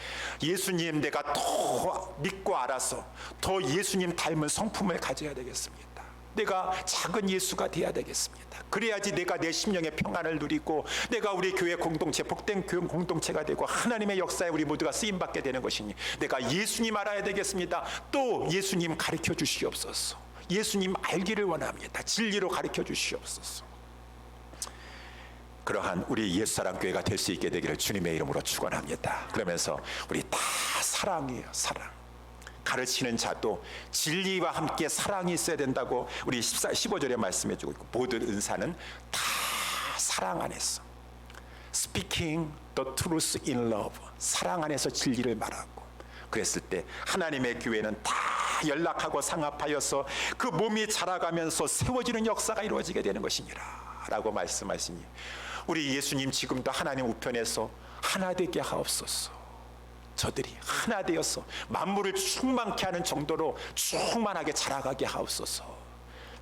예수님 내가 더 믿고 알아서 더 예수님 닮은 성품을 가져야 되겠습니다. 내가 작은 예수가 돼야 되겠습니다. 그래야지 내가 내 심령의 평안을 누리고 내가 우리 교회 공동체, 복된 교회 공동체가 되고 하나님의 역사에 우리 모두가 쓰임받게 되는 것이니 내가 예수님 알아야 되겠습니다. 또 예수님 가르쳐 주시옵소서. 예수님 알기를 원합니다. 진리로 가르쳐 주시옵소서. 그러한 우리 예수사랑교회가 될 수 있게 되기를 주님의 이름으로 축원합니다. 그러면서 우리 다 사랑이에요. 사랑. 가르치는 자도 진리와 함께 사랑이 있어야 된다고 우리 15절에 말씀해주고 있고, 모든 은사는 다 사랑 안에서 Speaking the truth in love, 사랑 안에서 진리를 말하고, 그랬을 때 하나님의 교회는 다 연락하고 상합하여서 그 몸이 자라가면서 세워지는 역사가 이루어지게 되는 것이니라 라고 말씀하시니, 우리 예수님 지금도 하나님 우편에서 하나 되게 하옵소서. 저들이 하나 되어서 만물을 충만케 하는 정도로 충만하게 자라가게 하옵소서.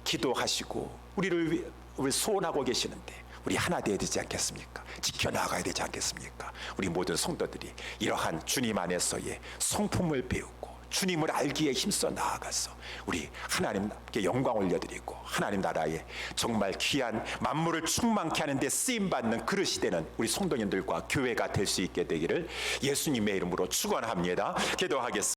기도하시고 우리를 소원하고 계시는데 우리 하나 되어야 되지 않겠습니까? 지켜나가야 되지 않겠습니까? 우리 모든 성도들이 이러한 주님 안에서의 성품을 배우고 주님을 알기에 힘써 나아가서 우리 하나님께 영광 올려드리고 하나님 나라에 정말 귀한 만물을 충만케 하는 데 쓰임받는 그릇이 되는 우리 성도님들과 교회가 될 수 있게 되기를 예수님의 이름으로 축원합니다. 기도하겠습니다.